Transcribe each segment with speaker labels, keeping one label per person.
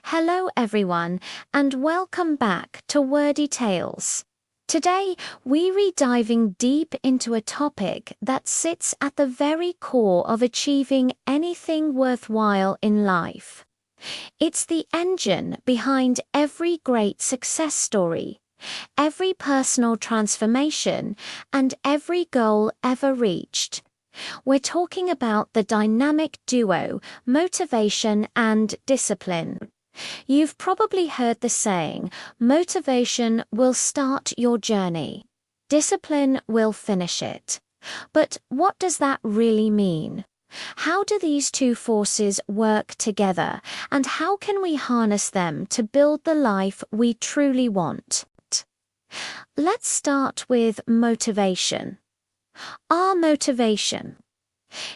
Speaker 1: Hello everyone, and welcome back to Wordy Tales. Today, we're diving deep into a topic that sits at the very core of achieving anything worthwhile in life. It's the engine behind every great success story, every personal transformation, and every goal ever reached. We're talking about the dynamic duo, motivation and discipline. You've probably heard the saying, motivation will start your journey. Discipline will finish it. But what does that really mean? How do these two forces work together, and how can we harness them to build the life we truly want? Let's start with motivation. Our motivation.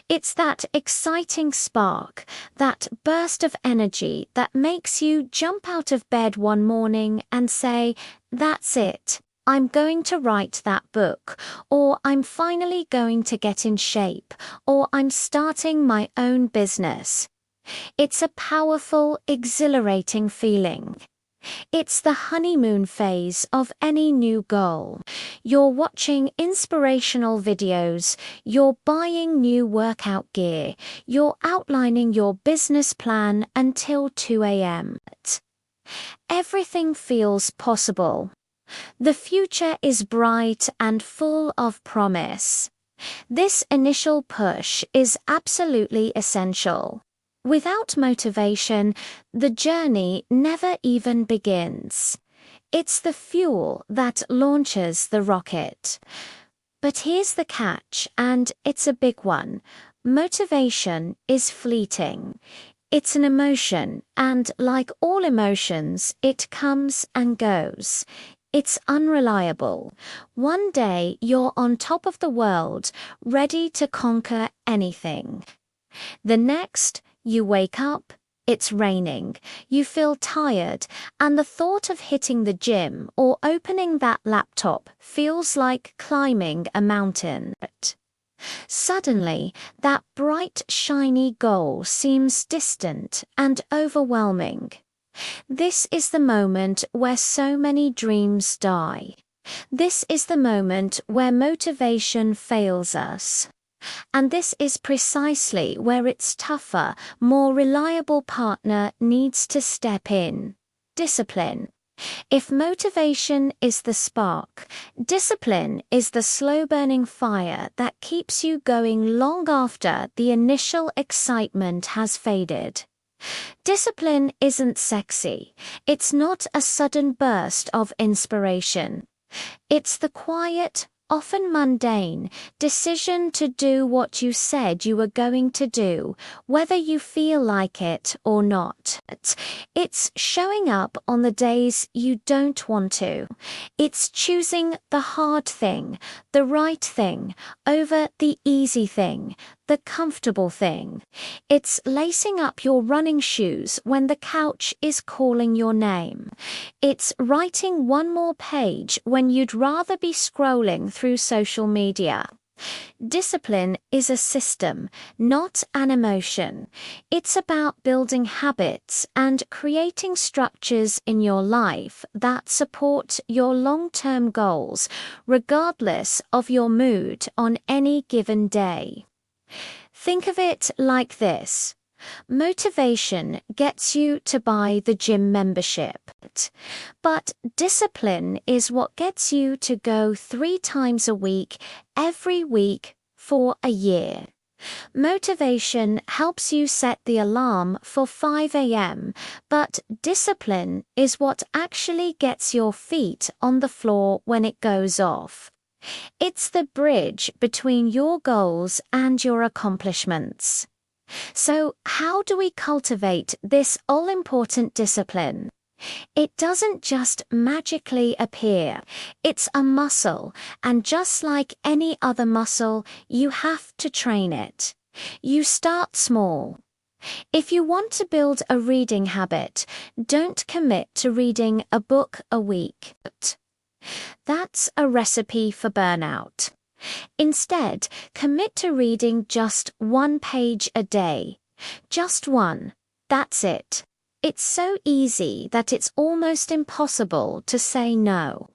Speaker 1: It's that exciting spark, that burst of energy that makes you jump out of bed one morning and say, "That's it. I'm going to write that book," or "I'm finally going to get in shape," or "I'm starting my own business." It's a powerful, exhilarating feeling. It's the honeymoon phase of any new goal. You're watching inspirational videos, you're buying new workout gear, you're outlining your business plan until 2 a.m. Everything feels possible. The future is bright and full of promise. This initial push is absolutely essential. Without motivation, the journey never even begins. It's the fuel that launches the rocket. But here's the catch, and it's a big one. Motivation is fleeting. It's an emotion, and like all emotions, it comes and goes. It's unreliable. One day you're on top of the world, ready to conquer anything. The next, you wake up, it's raining, you feel tired, and the thought of hitting the gym or opening that laptop feels like climbing a mountain. Suddenly, that bright, shiny goal seems distant and overwhelming. This is the moment where so many dreams die. This is the moment where motivation fails us. And this is precisely where its tougher, more reliable partner needs to step in. Discipline. If motivation is the spark, discipline is the slow-burning fire that keeps you going long after the initial excitement has faded. Discipline isn't sexy. It's not a sudden burst of inspiration. It's the quiet, often mundane, decision to do what you said you were going to do, whether you feel like it or not. It's showing up on the days you don't want to. It's choosing the hard thing, the right thing, over the easy thing, the comfortable thing. It's lacing up your running shoes when the couch is calling your name. It's writing one more page when you'd rather be scrolling through social media. Discipline is a system, not an emotion. It's about building habits and creating structures in your life that support your long-term goals, regardless of your mood on any given day. Think of it like this. Motivation gets you to buy the gym membership, but discipline is what gets you to go 3 times a week, every week, for a year. Motivation helps you set the alarm for 5 a.m., but discipline is what actually gets your feet on the floor when it goes off. It's the bridge between your goals and your accomplishments. So, how do we cultivate this all-important discipline? It doesn't just magically appear. It's a muscle, and just like any other muscle, you have to train it. You start small. If you want to build a reading habit, don't commit to reading a book a week. That's a recipe for burnout. Instead, commit to reading just 1 page a day. Just one. That's it. It's so easy that it's almost impossible to say no.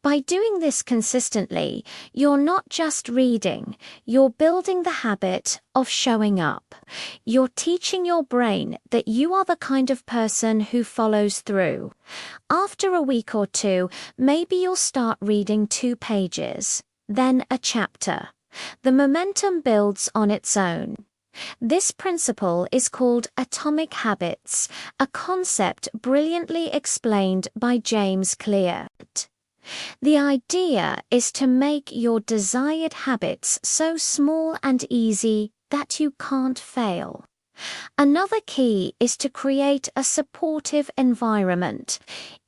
Speaker 1: By doing this consistently, you're not just reading, you're building the habit of showing up. You're teaching your brain that you are the kind of person who follows through. After a week or two, maybe you'll start reading 2 pages, then a chapter. The momentum builds on its own. This principle is called atomic habits, a concept brilliantly explained by James Clear. The idea is to make your desired habits so small and easy that you can't fail. Another key is to create a supportive environment.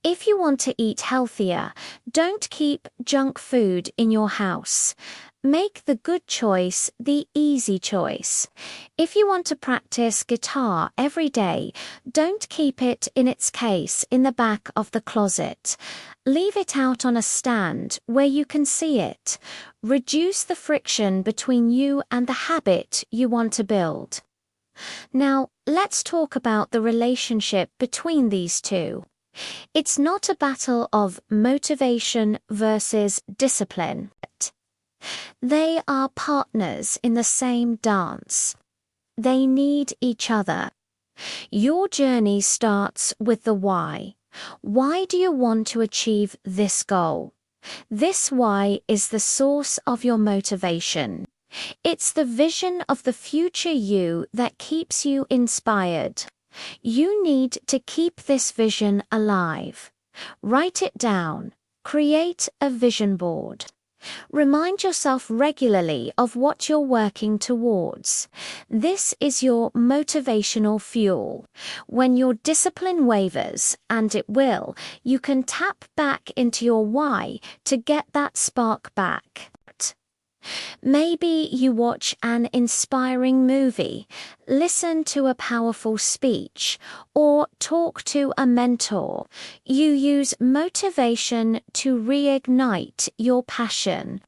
Speaker 1: If you want to eat healthier, don't keep junk food in your house. Make the good choice the easy choice. If you want to practice guitar every day, don't keep it in its case in the back of the closet. Leave it out on a stand where you can see it. Reduce the friction between you and the habit you want to build. Now, let's talk about the relationship between these two. It's not a battle of motivation versus discipline. They are partners in the same dance. They need each other. Your journey starts with the why. Why do you want to achieve this goal? This why is the source of your motivation. It's the vision of the future you that keeps you inspired. You need to keep this vision alive. Write it down. Create a vision board. Remind yourself regularly of what you're working towards. This is your motivational fuel. When your discipline wavers, and it will, you can tap back into your why to get that spark back. Maybe you watch an inspiring movie, listen to a powerful speech, or talk to a mentor. You use motivation to reignite your passion.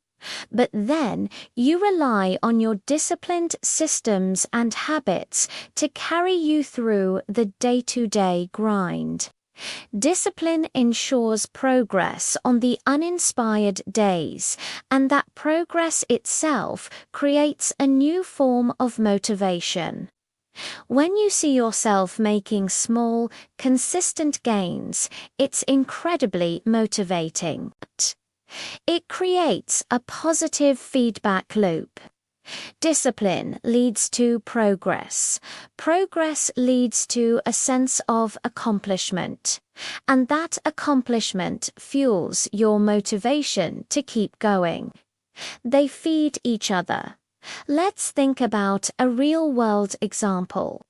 Speaker 1: But then you rely on your disciplined systems and habits to carry you through the day-to-day grind. Discipline ensures progress on the uninspired days, and that progress itself creates a new form of motivation. When you see yourself making small, consistent gains, it's incredibly motivating. It creates a positive feedback loop. Discipline leads to progress. Progress leads to a sense of accomplishment. And that accomplishment fuels your motivation to keep going. They feed each other. Let's think about a real-world example.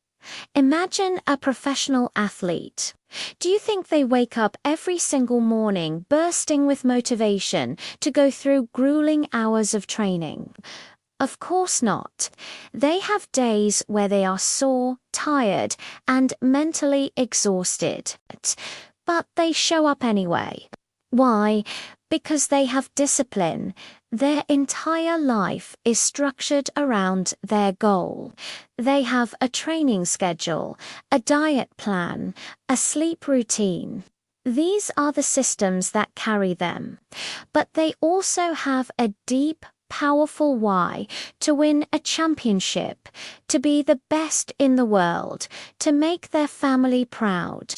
Speaker 1: Imagine a professional athlete. Do you think they wake up every single morning bursting with motivation to go through grueling hours of training? Of course not. They have days where they are sore, tired, and mentally exhausted. But they show up anyway. Why? Because they have discipline. Their entire life is structured around their goal. They have a training schedule, a diet plan, a sleep routine. These are the systems that carry them. But they also have a deep, powerful why to win a championship, to be the best in the world, to make their family proud.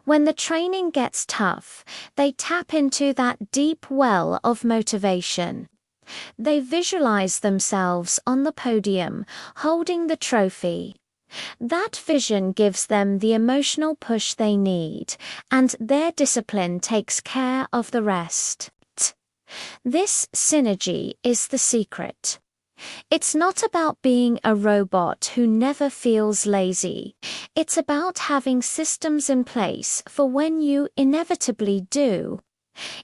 Speaker 1: When the training gets tough, they tap into that deep well of motivation. They visualize themselves on the podium, holding the trophy. That vision gives them the emotional push they need, and their discipline takes care of the rest. This synergy is the secret. It's not about being a robot who never feels lazy. It's about having systems in place for when you inevitably do.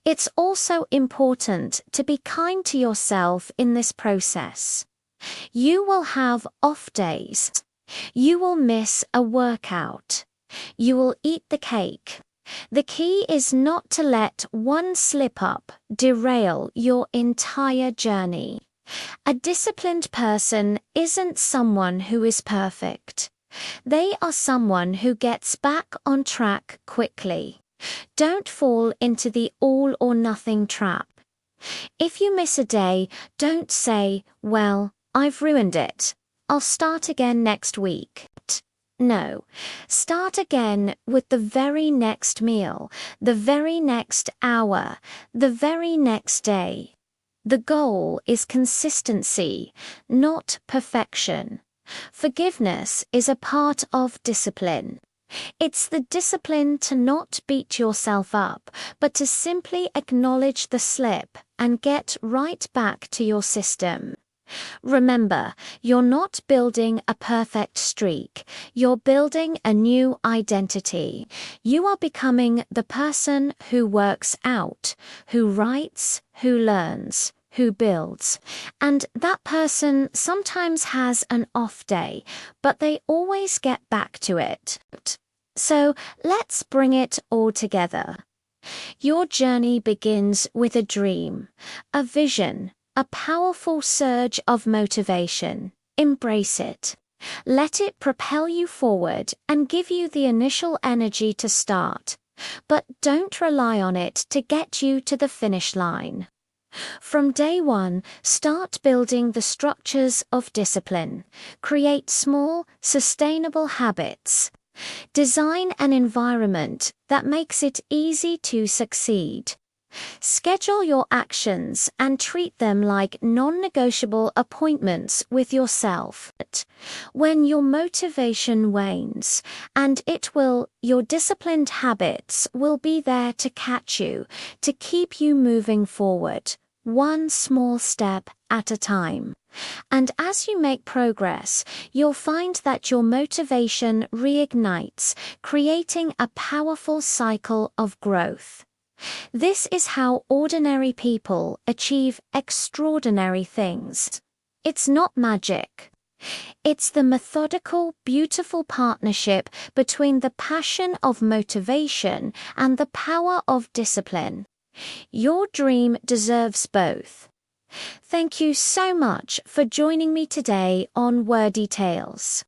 Speaker 1: It's also important to be kind to yourself in this process. You will have off days. You will miss a workout. You will eat the cake. The key is not to let one slip-up derail your entire journey. A disciplined person isn't someone who is perfect. They are someone who gets back on track quickly. Don't fall into the all or nothing trap. If you miss a day, don't say, "Well, I've ruined it. I'll start again next week." No, start again with the very next meal, the very next hour, the very next day. The goal is consistency, not perfection. Forgiveness is a part of discipline. It's the discipline to not beat yourself up, but to simply acknowledge the slip and get right back to your system. Remember, you're not building a perfect streak. You're building a new identity. You are becoming the person who works out, who writes, who learns, who builds. And that person sometimes has an off day, but they always get back to it. So let's bring it all together. Your journey begins with a dream, a vision, a powerful surge of motivation. Embrace it. Let it propel you forward and give you the initial energy to start. But don't rely on it to get you to the finish line. From day one, start building the structures of discipline. Create small, sustainable habits. Design an environment that makes it easy to succeed. Schedule your actions and treat them like non-negotiable appointments with yourself. When your motivation wanes, and it will, your disciplined habits will be there to catch you, to keep you moving forward, one small step at a time. And as you make progress, you'll find that your motivation reignites, creating a powerful cycle of growth. This is how ordinary people achieve extraordinary things. It's not magic. It's the methodical, beautiful partnership between the passion of motivation and the power of discipline. Your dream deserves both. Thank you so much for joining me today on Wordy Tales.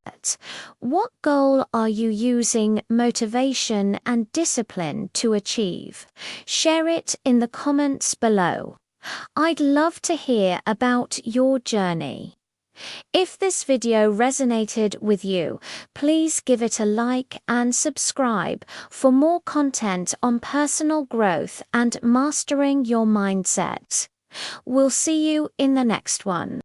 Speaker 1: What goal are you using motivation and discipline to achieve? Share it in the comments below. I'd love to hear about your journey. If this video resonated with you, please give it a like and subscribe for more content on personal growth and mastering your mindset. We'll see you in the next one.